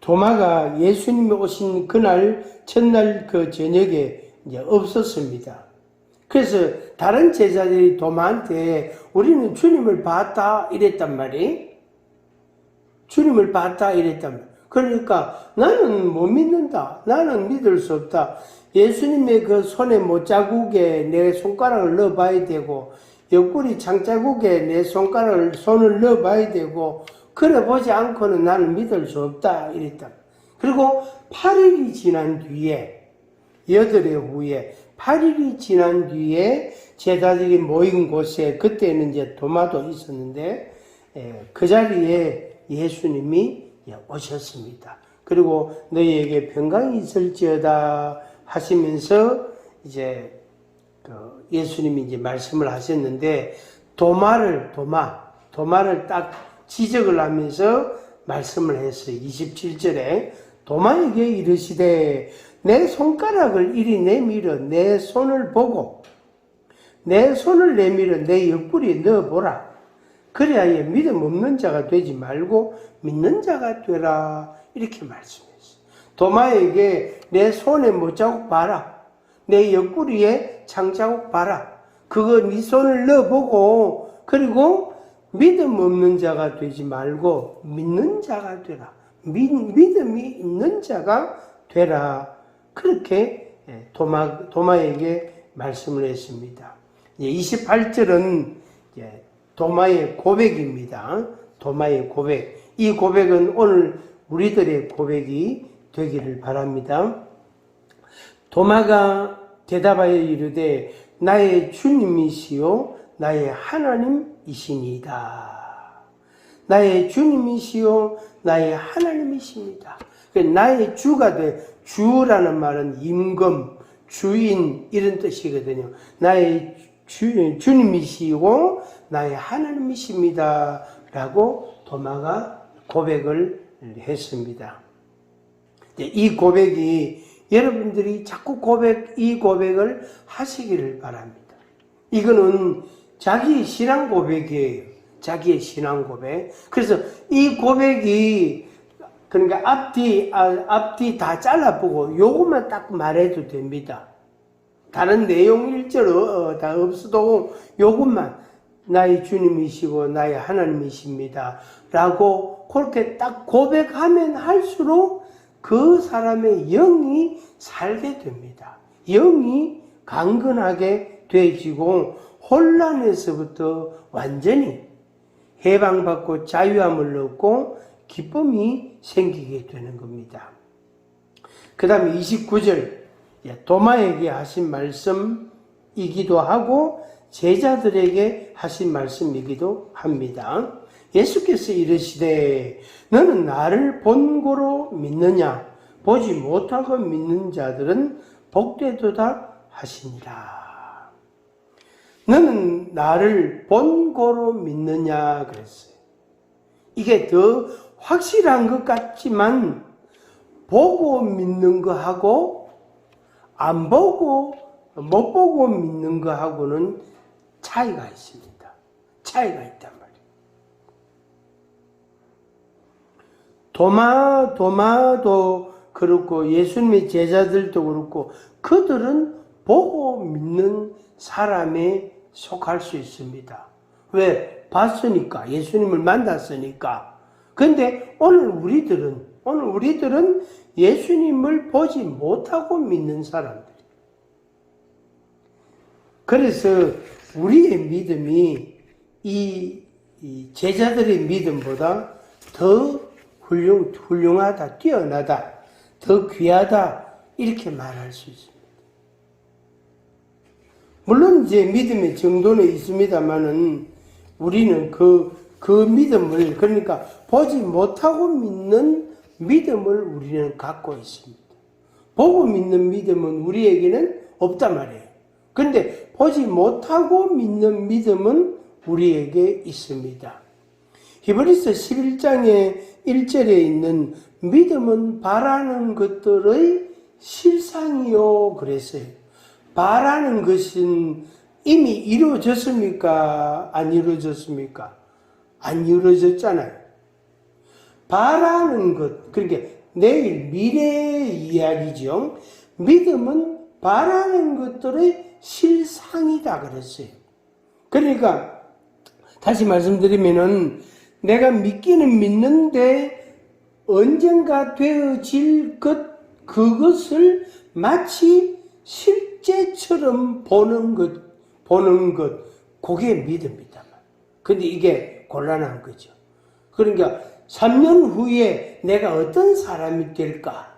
도마가 예수님이 오신 그날 첫날 그 저녁에 이제 없었습니다. 그래서 다른 제자들이 도마한테 우리는 주님을 봤다 이랬단 말이에요. 주님을 봤다 이랬단 말이에요. 그러니까 나는 못 믿는다. 나는 믿을 수 없다. 예수님의 그 손에 못자국에 내 손가락을 넣어봐야 되고 옆구리 장자국에 내 손을 넣어봐야 되고 그래 보지 않고는 나는 믿을 수 없다 이랬다. 그리고 8일이 지난 뒤에 8일 후에 8일이 지난 뒤에 제자들이 모인 곳에 그때는 이제 도마도 있었는데 그 자리에 예수님이 오셨습니다. 그리고 너희에게 평강이 있을지어다 하시면서 이제 예수님이 이제 말씀을 하셨는데 도마를 딱 지적을 하면서 말씀을 했어요. 27절에 도마에게 이르시되 내 손가락을 이리 내밀어 내 손을 보고 내 손을 내밀어 내 옆구리에 넣어보라. 그래야 믿음 없는 자가 되지 말고 믿는 자가 되라. 이렇게 말씀했어요. 도마에게 내 손에 못자국 봐라. 내 옆구리에 창자국 봐라. 그거 네 손을 넣어보고 그리고 믿음 없는 자가 되지 말고 믿는 자가 되라. 믿음이 있는 자가 되라. 그렇게 도마에게 말씀을 했습니다. 28절은 도마의 고백입니다. 도마의 고백. 이 고백은 오늘 우리들의 고백이 되기를 바랍니다. 도마가 대답하여 이르되 나의 주님이시요 나의 하나님이시니이다. 나의 주님이시요 나의 하나님이십니다. 나의 주가 돼. 주라는 말은 임금, 주인 이런 뜻이거든요. 나의 주님이시고 나의 하나님이십니다. 라고 도마가 고백을 했습니다. 이 고백이 여러분들이 자꾸 이 고백을 하시기를 바랍니다. 이거는 자기의 신앙 고백이에요. 자기의 신앙 고백. 그래서 이 고백이 그러니까 앞뒤 다 잘라보고 요것만 딱 말해도 됩니다. 다른 내용 일절 다 없어도 요것만 나의 주님이시고 나의 하나님이십니다. 라고 그렇게 딱 고백하면 할수록 그 사람의 영이 살게 됩니다. 영이 강건하게 되어지고 혼란에서부터 완전히 해방받고 자유함을 얻고 기쁨이 생기게 되는 겁니다. 그 다음에 29절 도마에게 하신 말씀이기도 하고 제자들에게 하신 말씀이기도 합니다. 예수께서 이르시되 너는 나를 본고로 믿느냐 보지 못하고 믿는 자들은 복되도다 하시니라. 너는 나를 본고로 믿느냐 그랬어요. 이게 더 확실한 것 같지만 보고 믿는 거하고 안 보고 못 보고 믿는 거하고는 차이가 있습니다. 차이가 있단 말이에요. 도마도 그렇고 예수님의 제자들도 그렇고 그들은 보고 믿는 사람에 속할 수 있습니다. 왜? 봤으니까. 예수님을 만났으니까. 근데 오늘 우리들은 예수님을 보지 못하고 믿는 사람들. 그래서 우리의 믿음이 이 제자들의 믿음보다 더 훌륭하다, 뛰어나다, 더 귀하다 이렇게 말할 수 있습니다. 물론 이제 믿음의 정도는 있습니다만은 우리는 그 믿음을 그러니까 보지 못하고 믿는 믿음을 우리는 갖고 있습니다. 보고 믿는 믿음은 우리에게는 없단 말이에요. 그런데 보지 못하고 믿는 믿음은 우리에게 있습니다. 히브리서 11장의 1절에 있는 믿음은 바라는 것들의 실상이요 그랬어요. 바라는 것은 이미 이루어졌습니까? 안 이루어졌습니까? 안 이루어졌잖아요. 바라는 것, 그러니까 내일 미래의 이야기죠. 믿음은 바라는 것들의 실상이다 그랬어요. 그러니까 다시 말씀드리면은 내가 믿기는 믿는데 언젠가 되어질 그것을 마치 실제처럼 보는 것, 그게 믿음이다. 근데 이게 곤란한 거죠. 그러니까 3년 후에 내가 어떤 사람이 될까?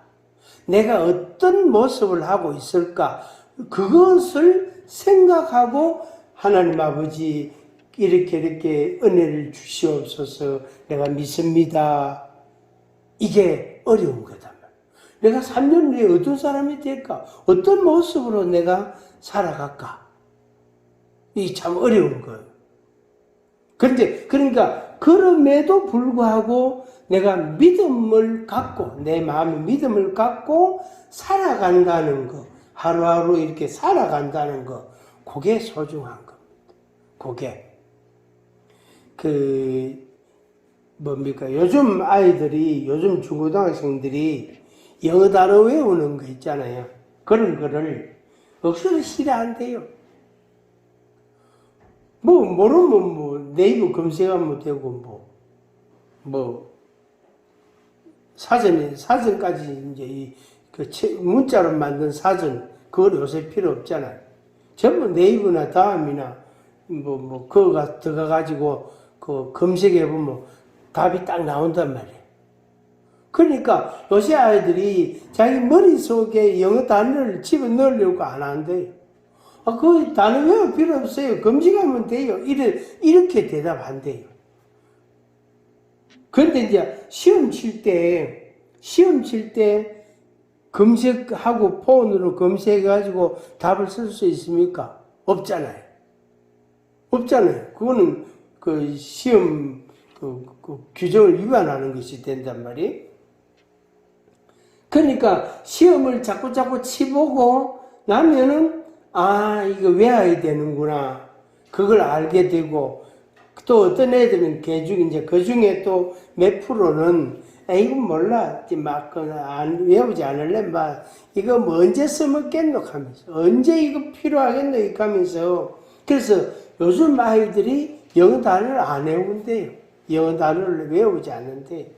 내가 어떤 모습을 하고 있을까? 그것을 생각하고 하나님 아버지 이렇게 은혜를 주시옵소서 내가 믿습니다. 이게 어려운 거다. 내가 3년 후에 어떤 사람이 될까? 어떤 모습으로 내가 살아갈까? 이게 참 어려운 거예요. 그러니까 그럼에도 불구하고 내가 믿음을 갖고 내 마음에 믿음을 갖고 살아간다는 거, 하루하루 이렇게 살아간다는 거, 그게 소중한 겁니다. 그게 뭡니까? 요즘 중고등학생들이 영어 단어 외우는 거 있잖아요. 그런 거를 억수로 싫어한대요. 모르면 네이버 검색하면 되고, 사전까지 이제 문자로 만든 사전, 그걸 요새 필요 없잖아요. 전부 네이버나 다음이나, 그거 들어가가지고, 검색해보면 답이 딱 나온단 말이에요. 그러니까 요새 아이들이 자기 머릿속에 영어 단어를 집어넣으려고 안 한대요. 그 단어 외울 필요 없어요. 검색하면 돼요. 이렇게 대답한대요. 그런데 이제 시험 칠 때 검색하고 폰으로 검색해가지고 답을 쓸 수 있습니까? 없잖아요. 그거는 그 시험 그 규정을 위반하는 것이 된단 말이에요. 그러니까 시험을 자꾸 치보고 나면은 이거 외워야 되는구나. 그걸 알게 되고, 또 어떤 애들은 이제 그 중에 또 몇 프로는, 이건 몰라. 외우지 않을래? 이거 언제 써먹겠노? 하면서. 언제 이거 필요하겠노? 이렇게 하면서. 그래서 요즘 아이들이 영어 단어를 안 외운대요. 영어 단어를 외우지 않는데.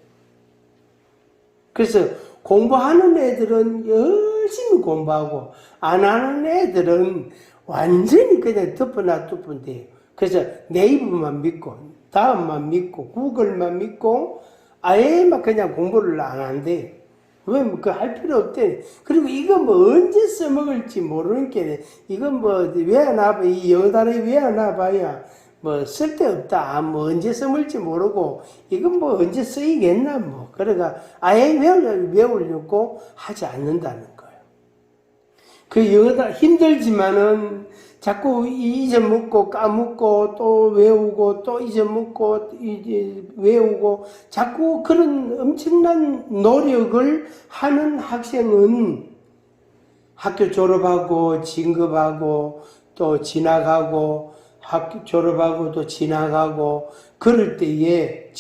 그래서 공부하는 애들은 열심히 공부하고 안 하는 애들은 완전히 그냥 덮어놔두면 그래서 네이버만 믿고 다음만 믿고 구글만 믿고 아예 막 그냥 공부를 안 한대. 왜 그거 할 필요 없대. 그리고 이거 언제 써먹을지 모르니까 이거 외워놔봐. 이 영어 단어 외워놔봐야 쓸데없다. 언제 써먹을지 모르고, 이건 언제 쓰이겠나, 그러니까, 아예 외우려고 하지 않는다는 거예요. 그 영어가 힘들지만은, 자꾸 잊어먹고, 까먹고, 또 외우고, 또 잊어먹고, 외우고, 자꾸 그런 엄청난 노력을 하는 학생은 학교 졸업하고, 진급하고, 또 지나가고, 학교 졸업하고 또 지나가고 그럴 때에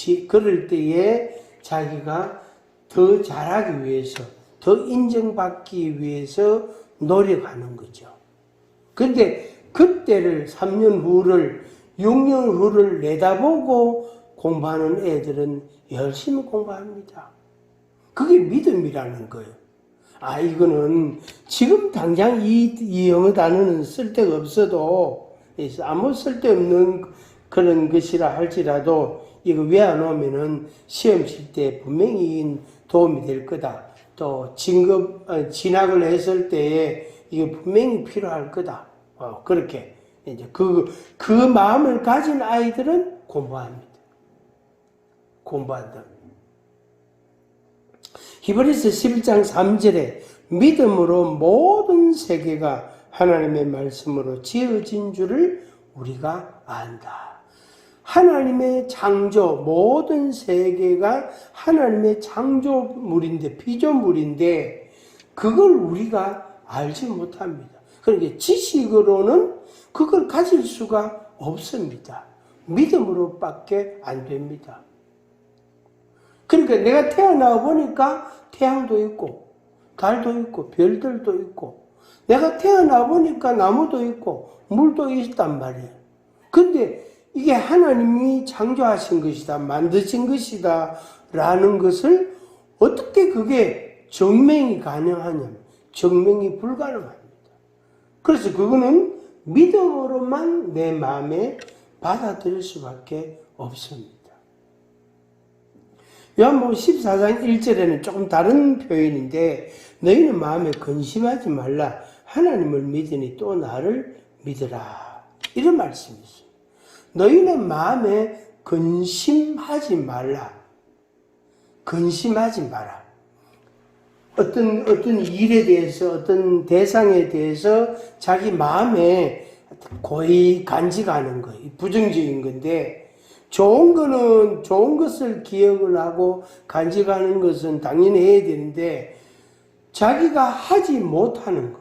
자기가 더 잘하기 위해서 더 인정받기 위해서 노력하는 거죠. 근데 그때를 3년 후를 6년 후를 내다보고 공부하는 애들은 열심히 공부합니다. 그게 믿음이라는 거예요. 이거는 지금 당장 이 영어 단어는 쓸데가 없어도 아무 쓸데없는 그런 것이라 할지라도 이거 외워놓으면은 시험 칠 때 분명히 도움이 될 거다. 또 진학을 했을 때에 이게 분명히 필요할 거다. 그렇게 이제 그 마음을 가진 아이들은 공부합니다. 공부한다. 히브리서 11장 3절에 믿음으로 모든 세계가 하나님의 말씀으로 지어진 줄을 우리가 안다. 하나님의 창조, 모든 세계가 하나님의 창조물인데, 피조물인데, 그걸 우리가 알지 못합니다. 그러니까 지식으로는 그걸 가질 수가 없습니다. 믿음으로밖에 안 됩니다. 그러니까 내가 태어나 보니까 태양도 있고 달도 있고 별들도 있고 내가 태어나 보니까 나무도 있고 물도 있단 말이에요. 근데 이게 하나님이 창조하신 것이다, 만드신 것이다 라는 것을 어떻게 그게 증명이 가능하냐면 증명이 불가능합니다. 그래서 그거는 믿음으로만 내 마음에 받아들일 수밖에 없습니다. 요한복음 14장 1절에는 조금 다른 표현인데 너희는 마음에 근심하지 말라. 하나님을 믿으니 또 나를 믿으라. 이런 말씀이 있어요. 너희는 마음에 근심하지 말라. 근심하지 마라. 어떤 일에 대해서, 어떤 대상에 대해서 자기 마음에 고이 간직하는 거, 부정적인 건데, 좋은 거는, 좋은 것을 기억을 하고 간직하는 것은 당연히 해야 되는데, 자기가 하지 못하는 거,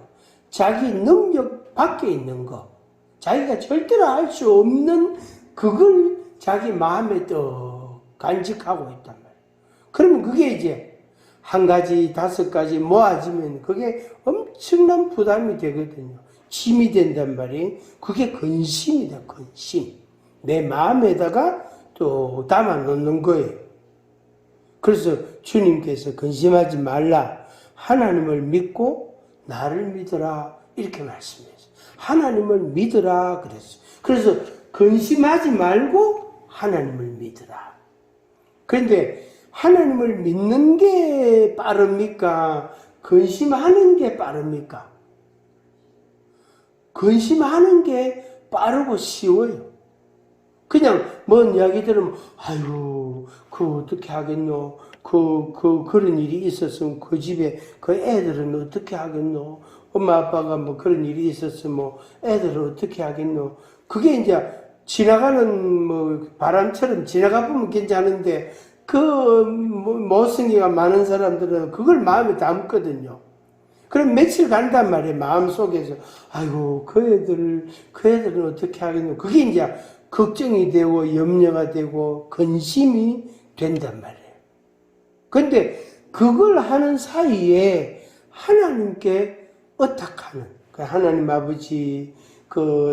자기 능력 밖에 있는 거, 자기가 절대로 할 수 없는 그걸 자기 마음에 또 간직하고 있단 말이에요. 그러면 그게 이제 한 가지, 다섯 가지 모아지면 그게 엄청난 부담이 되거든요. 짐이 된단 말이에요. 그게 근심이다, 근심. 내 마음에다가 또 담아 놓는 거예요. 그래서 주님께서 근심하지 말라. 하나님을 믿고 나를 믿으라. 이렇게 말씀했어요. 하나님을 믿으라 그랬어요. 그래서 근심하지 말고 하나님을 믿으라. 그런데 하나님을 믿는 게 빠릅니까? 근심하는 게 빠릅니까? 근심하는 게 빠르고 쉬워요. 그냥 뭔 이야기 들으면 아이고 어떻게 하겠노? 그런 일이 있었으면 그 집에 그 애들은 어떻게 하겠노? 엄마 아빠가 뭐 그런 일이 있었으면 뭐 애들은 어떻게 하겠노? 그게 이제 지나가는 뭐 바람처럼 지나가 보면 괜찮은데 모성이가 많은 사람들은 그걸 마음에 담거든요. 그럼 며칠 간단 말이에요. 마음속에서 아이고 그 애들은 어떻게 하겠노? 그게 이제 걱정이 되고 염려가 되고 근심이 된단 말이에요. 근데 그걸 하는 사이에 하나님께 의탁하는, 하나님 아버지,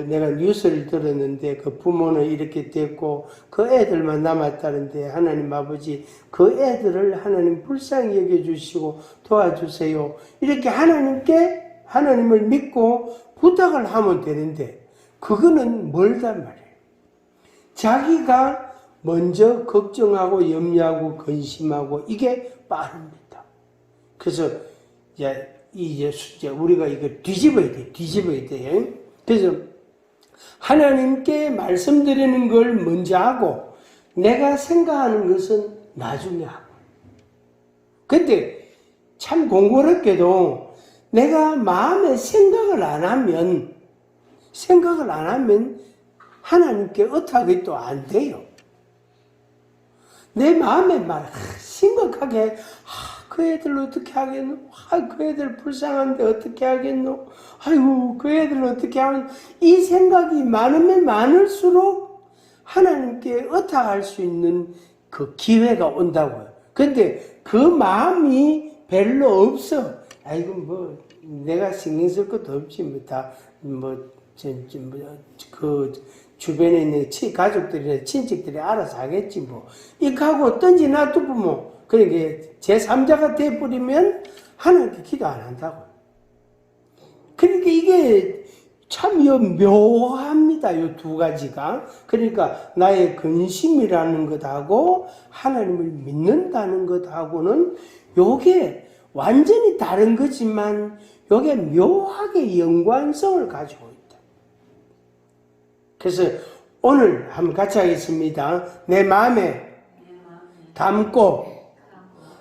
내가 뉴스를 들었는데 그 부모는 이렇게 됐고 그 애들만 남았다는데 하나님 아버지 그 애들을 하나님 불쌍히 여겨주시고 도와주세요. 이렇게 하나님을 믿고 부탁을 하면 되는데 그거는 멀단 말이에요. 자기가 먼저 걱정하고 염려하고 근심하고 이게 빠릅니다. 그래서 이제 우리가 이걸 뒤집어야 돼. 그래서 하나님께 말씀드리는 걸 먼저 하고 내가 생각하는 것은 나중에 하고. 근데 참 공교롭게도 내가 마음에 생각을 안 하면 하나님께 의탁이 또 안 돼요. 내 마음에 심각하게 그 애들 어떻게 하겠노? 그 애들 불쌍한데 어떻게 하겠노? 아이고 그 애들 어떻게 하겠노? 이 생각이 많으면 많을수록 하나님께 의탁할 수 있는 그 기회가 온다고요. 근데 그 마음이 별로 없어. 아이고 뭐 내가 신경 쓸 것도 없지 주변에 있는 가족들이나 친척들이 알아서 하겠지 뭐. 이렇게 하고 던지 놔두고 뭐. 그러니까 제3자가 돼버리면 하나님께 기도 안 한다고. 그러니까 이게 참 묘합니다. 이 두 가지가. 그러니까 나의 근심이라는 것하고 하나님을 믿는다는 것하고는 요게 완전히 다른 거지만 요게 묘하게 연관성을 가지고 있다. 그래서 오늘 한번 같이 하겠습니다. 내 마음에 담고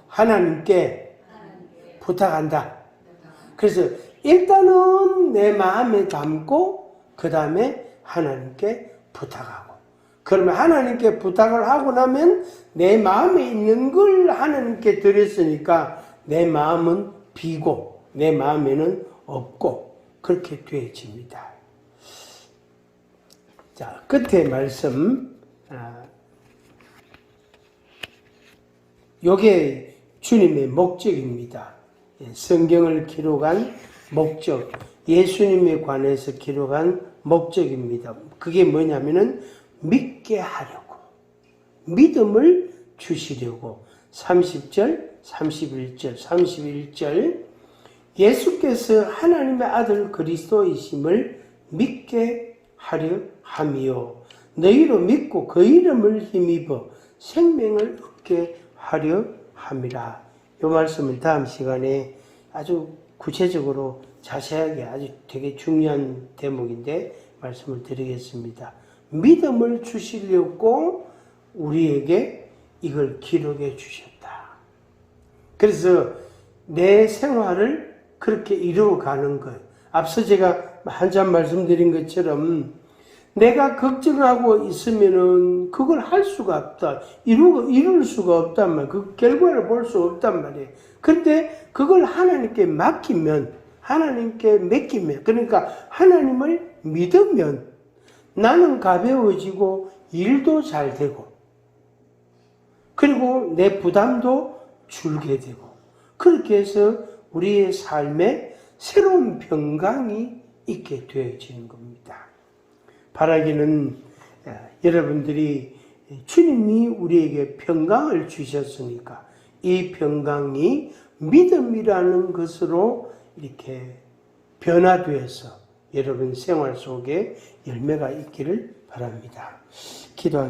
하나님께 부탁한다. 그래서 일단은 내 마음에 담고 그 다음에 하나님께 부탁하고, 그러면 하나님께 부탁을 하고 나면 내 마음에 있는 걸 하나님께 드렸으니까 내 마음은 비고 내 마음에는 없고 그렇게 되어집니다. 자, 끝에 말씀, 요게 주님의 목적입니다. 성경을 기록한 목적, 예수님에 관해서 기록한 목적입니다. 그게 뭐냐면은 믿게 하려고, 믿음을 주시려고. 30절, 31절, 31절 예수께서 하나님의 아들 그리스도이심을 믿게 하려 함이요 너희로 믿고 그 이름을 힘입어 생명을 얻게 하려 함이라. 이 말씀은 다음 시간에 아주 구체적으로 자세하게 아주 되게 중요한 대목인데 말씀을 드리겠습니다. 믿음을 주시려고 우리에게 이걸 기록해 주셨다. 그래서 내 생활을 그렇게 이루어가는 거예요. 앞서 제가 한참 말씀드린 것처럼 내가 걱정하고 있으면은 그걸 할 수가 없다. 이룰 수가 없단 말이에요. 그 결과를 볼 수 없단 말이에요. 근데 그걸 하나님께 맡기면, 하나님께 맡기면, 그러니까 하나님을 믿으면 나는 가벼워지고 일도 잘 되고, 그리고 내 부담도 줄게 되고, 그렇게 해서 우리의 삶에 새로운 평강이 있게 되어지는 겁니다. 바라기는 여러분들이 주님이 우리에게 평강을 주셨으니까 이 평강이 믿음이라는 것으로 이렇게 변화되어서 여러분 생활 속에 열매가 있기를 바랍니다. 기도하겠습니다.